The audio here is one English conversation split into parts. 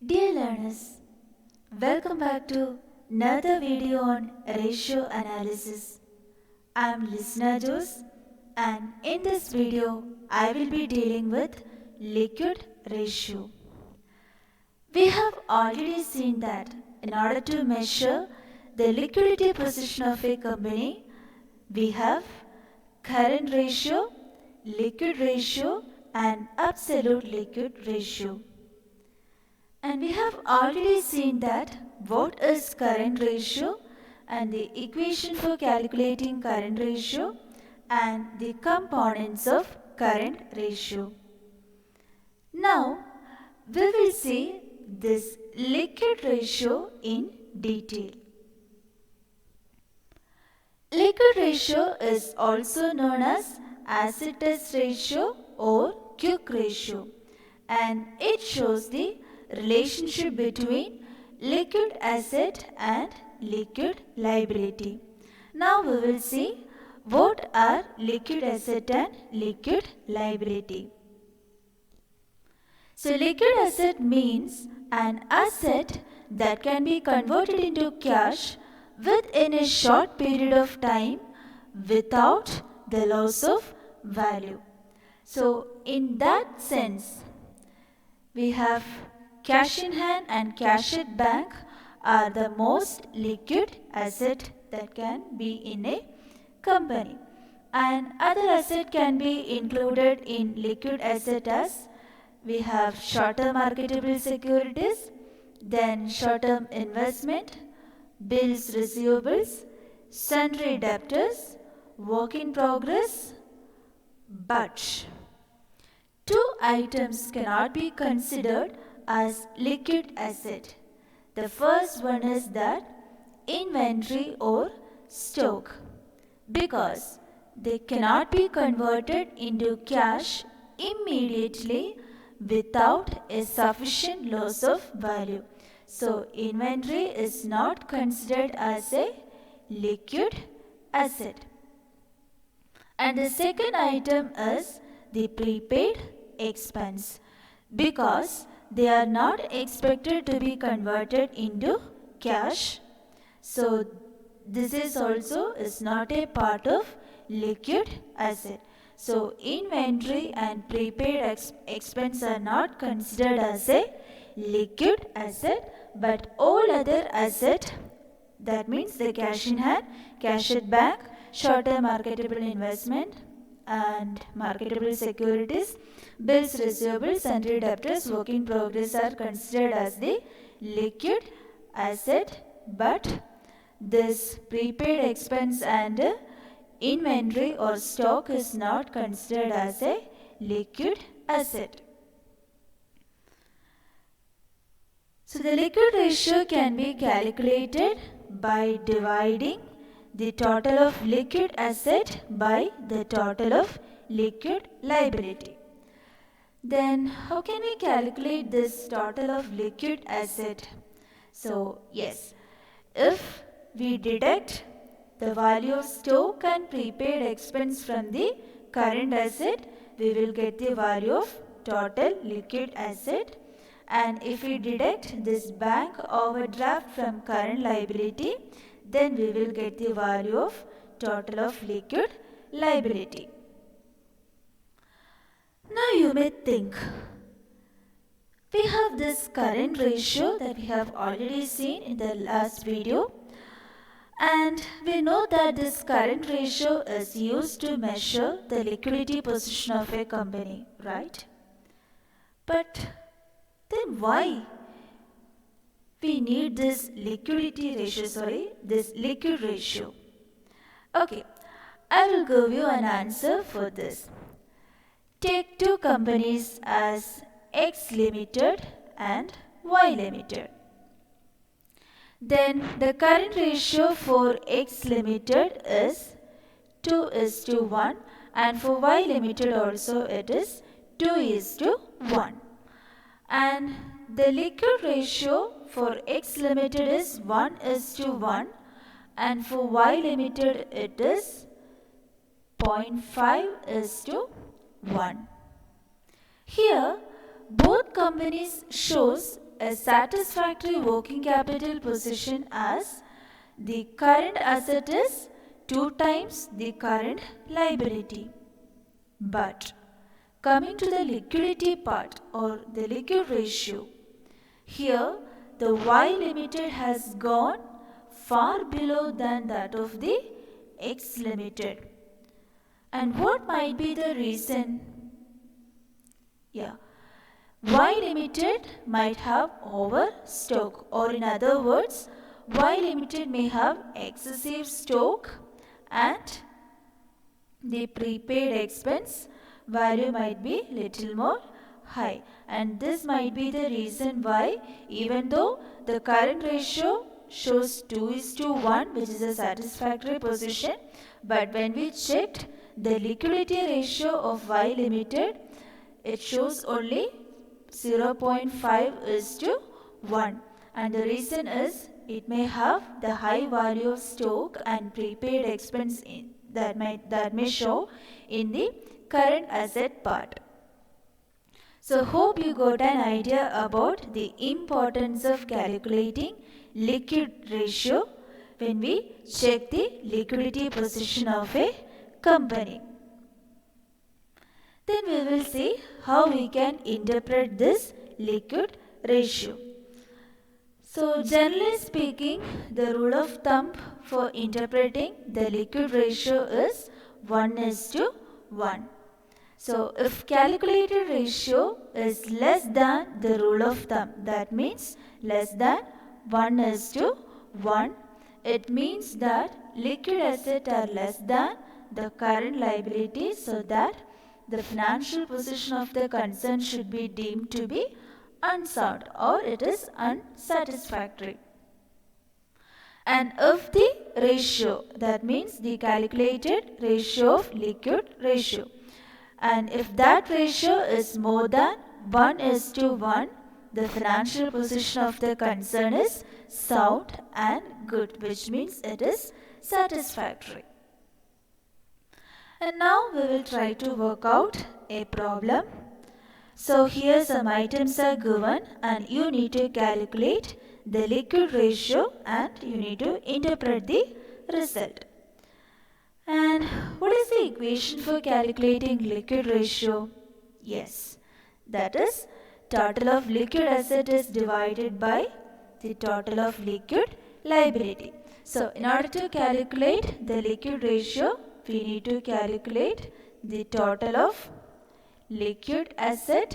Dear learners, welcome back to another video on ratio analysis. I am Listener Juice, and in this video I will be dealing with liquid ratio. We have already seen that in order to measure the liquidity position of a company, we have current ratio, liquid ratio and absolute liquid ratio. And we have already seen that what is current ratio and the equation for calculating current ratio and the components of current ratio. Now we will see this liquid ratio in detail. Liquid ratio is also known as acid test ratio or quick ratio, and it shows the relationship between liquid asset and liquid liability. Now we will see what are liquid asset and liquid liability. So liquid asset means an asset that can be converted into cash within a short period of time without the loss of value. So in that sense, we have cash in hand and cash at bank are the most liquid asset that can be in a company. And other asset can be included in liquid asset as we have short-term marketable securities, then short-term investment, bills receivables, sundry debtors, work in progress, but two items cannot be considered as liquid asset. The first one is that inventory or stock, because they cannot be converted into cash immediately without a sufficient loss of value. So inventory is not considered as a liquid asset. And the second item is the prepaid expense, because they are not expected to be converted into cash. So this is also is not a part of liquid asset. So inventory and prepaid expense are not considered as a liquid asset, but all other asset, that means the cash in hand, cash at bank, short-term marketable investment and marketable securities, bills receivables, sundry debtors, work in progress are considered as the liquid asset, but this prepaid expense and inventory or stock is not considered as a liquid asset. So the liquid ratio can be calculated by dividing the total of liquid asset by the total of liquid liability. Then how can we calculate this total of liquid asset? So yes, if we deduct the value of stock and prepaid expense from the current asset, we will get the value of total liquid asset. And if we deduct this bank overdraft from current liability, then we will get the value of total of liquid liability. Now you may think, we have this current ratio that we have already seen in the last video, and we know that this current ratio is used to measure the liquidity position of a company, right? But then why we need this liquidity ratio, this liquid ratio? Okay, I will give you an answer for this. Take two companies as X Limited and Y Limited. Then the current ratio for X Limited is 2:1, and for Y Limited also it is 2:1. And the liquid ratio for X Limited is 1:1, and for Y Limited it is 0.5:1. Here both companies shows a satisfactory working capital position as the current asset is 2 times the current liability. But coming to the liquidity part or the liquid ratio, here the Y limited has gone far below than that of the X limited. And what might be the reason? Y limited might have overstock, or in other words, Y limited may have excessive stock and the prepaid expense value might be little more high, and this might be the reason why, even though the current ratio shows 2:1, which is a satisfactory position, but when we checked the liquidity ratio of Y limited, it shows only 0.5:1, and the reason is it may have the high value of stock and prepaid expense that may show in the current asset part. So hope you got an idea about the importance of calculating liquid ratio when we check the liquidity position of a company. Then we will see how we can interpret this liquid ratio. So generally speaking, the rule of thumb for interpreting the liquid ratio is 1:1. So if calculated ratio is less than the rule of thumb, that means less than 1:1, it means that liquid assets are less than the current liability, so that the financial position of the concern should be deemed to be unsound or it is unsatisfactory. And if the ratio, that means the calculated ratio of liquid ratio, and if that ratio is more than 1:1, the financial position of the concern is sound and good, which means it is satisfactory. And now we will try to work out a problem. So here some items are given and you need to calculate the liquid ratio and you need to interpret the result. And what is the equation for calculating liquid ratio? Yes, that is total of liquid asset is divided by the total of liquid liability. So in order to calculate the liquid ratio, we need to calculate the total of liquid asset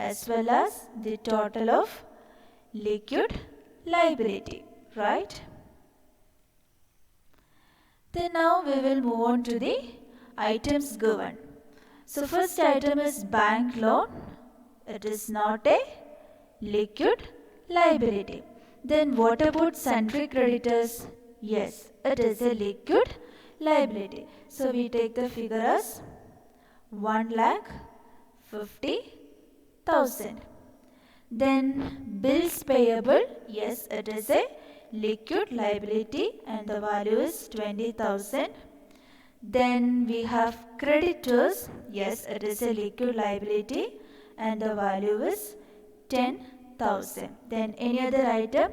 as well as the total of liquid liability, right? Then now we will move on to the items given. So first item is bank loan. It is not a liquid liability. Then what about sundry creditors? Yes, it is a liquid liability. So we take the figure as 1,50,000. Then bills payable, yes, it is a liquid liability and the value is 20,000. Then we have creditors, yes, it is a liquid liability and the value is 10,000. Then any other item,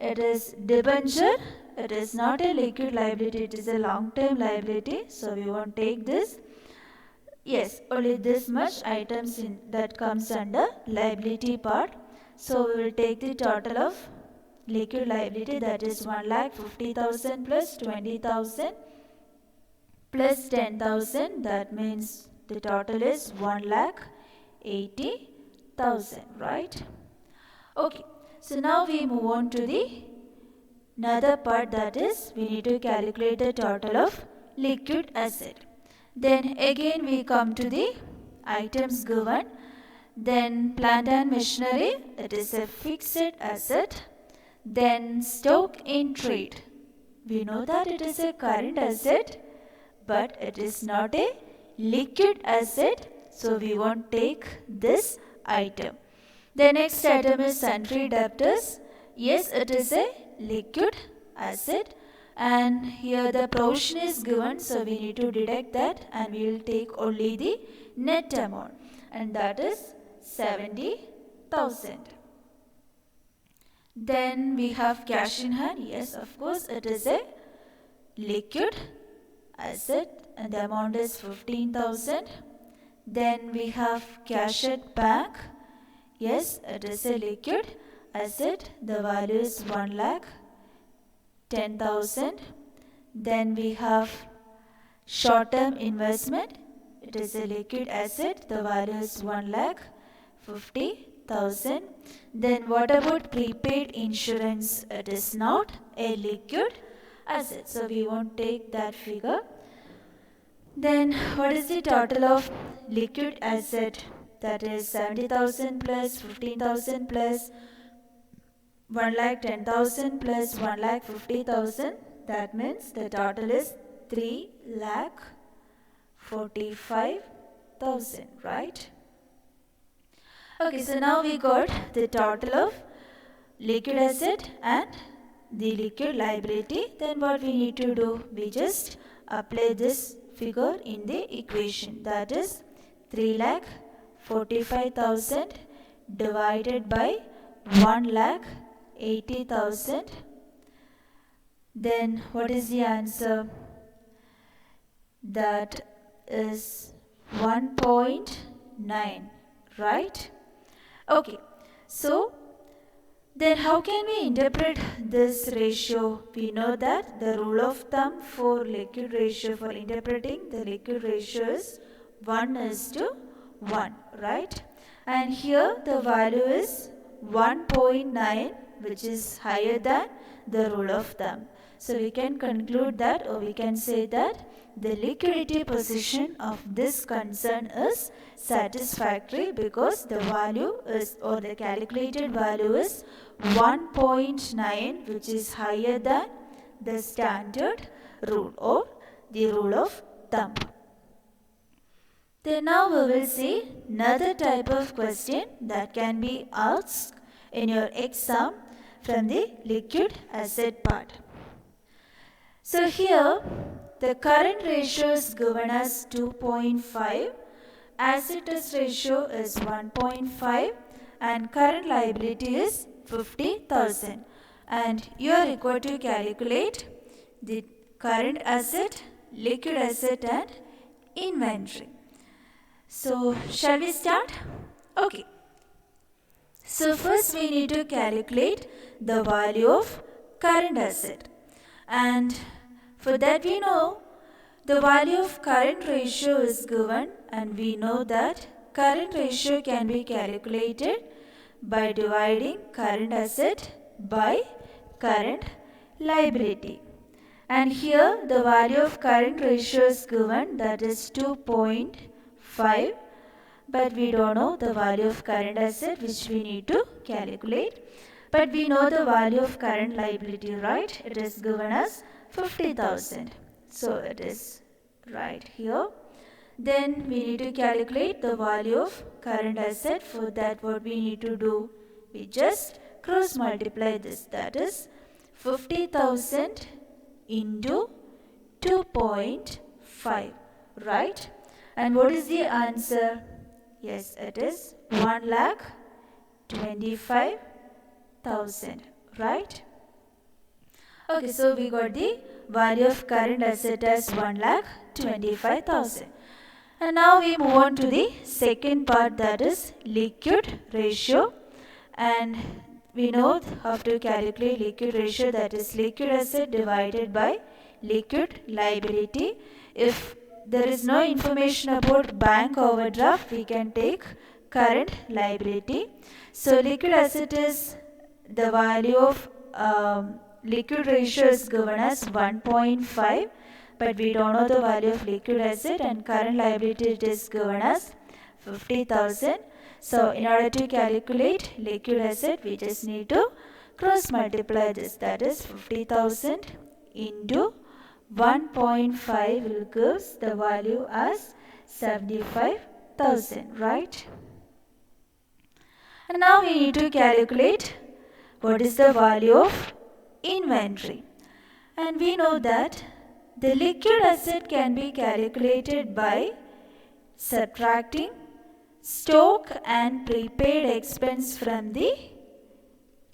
it is debenture, it is not a liquid liability, it is a long-term liability, so we won't take this. Yes, only this much items that comes under liability part. So we will take the total of liquid liability, that is 1,50,000 plus 20,000 plus 10,000. That means the total is 1,80,000, right? Okay, so now we move on to the another part, that is we need to calculate the total of liquid asset. Then again we come to the items given. Then plant and machinery, it is a fixed asset. Then stock in trade, we know that it is a current asset, but it is not a liquid asset, so we won't take this item. The next item is sundry debtors. Yes, it is a liquid asset, and here the provision is given, so we need to deduct that and we will take only the net amount, and that is 70,000. Then we have cash in hand. Yes, of course, it is a liquid asset and the amount is 15,000. Then we have cash at bank. Yes, it is a liquid asset. The value is 1,10,000. Then we have short-term investment. It is a liquid asset. The value is 1,50,000. Then what about prepaid insurance? It is not a liquid asset, so we won't take that figure. Then what is the total of liquid asset? That is 70,000 plus 15,000 plus 1,10,000 plus 1,50,000. That means the total is 3,45,000, right? Okay, so now we got the total of liquid asset and the liquid liability. Then what we need to do? We just apply this figure in the equation. That is 3,45,000 divided by 1,80,000. Then what is the answer? That is 1.9, right? Okay, so then how can we interpret this ratio? We know that the rule of thumb for liquid ratio, for interpreting the liquid ratio is 1:1, right? And here the value is 1.9, which is higher than the rule of thumb. So we can conclude that, or we can say that the liquidity position of this concern is satisfactory because the value is, or the calculated value is 1.9, which is higher than the standard rule or the rule of thumb. Then now we will see another type of question that can be asked in your exam from the liquid asset part. So here the current ratio is given as 2.5, asset test ratio is 1.5 and current liability is 50,000, and you are required to calculate the current asset, liquid asset and inventory. So shall we start? Okay. So first we need to calculate the value of current asset, and for that we know the value of current ratio is given, and we know that current ratio can be calculated by dividing current asset by current liability. And here the value of current ratio is given, that is 2.5, but we don't know the value of current asset, which we need to calculate. But we know the value of current liability, right? It is given as 50,000. So it is right here. Then we need to calculate the value of current asset. For that, what we need to do? We just cross multiply this. That is 50,000 into 2.5, right? And what is the answer? Yes, it is 1,25,000, right? Okay, so we got the value of current asset as 1,25,000. And now we move on to the second part, that is liquid ratio. And we know how to calculate liquid ratio, that is liquid asset divided by liquid liability. If there is no information about bank overdraft, we can take current liability. So liquid asset is the value of liquid ratio is given as 1.5, but we don't know the value of liquid asset, and current liability it is given as 50,000. So in order to calculate liquid asset, we just need to cross multiply this. That is 50,000 into 1.5 will give the value as 75,000, right? And now we need to calculate what is the value of inventory. And we know that the liquid asset can be calculated by subtracting stock and prepaid expense from the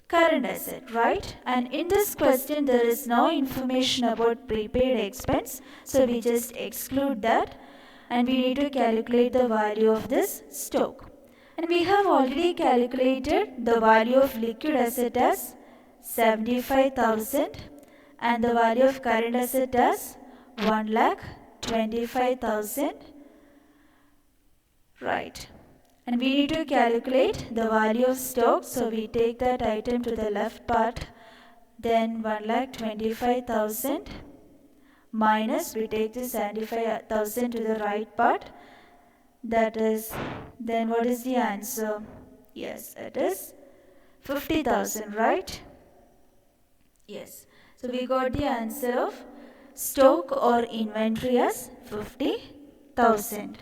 current asset, right? And in this question there is no information about prepaid expense, so we just exclude that and we need to calculate the value of this stock. And we have already calculated the value of liquid asset as 75,000 and the value of current asset as 1,25,000, right? And we need to calculate the value of stock, so we take that item to the left part, then 1,25,000 minus we take the 75,000 to the right part, that is, then what is the answer? Yes, it is 50,000, right? Yes, so we got the answer of stock or inventory as 50,000.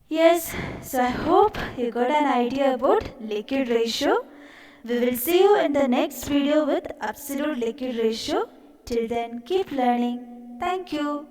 Yes, so I hope you got an idea about liquid ratio. We will see you in the next video with absolute liquid ratio. Till then, keep learning. Thank you.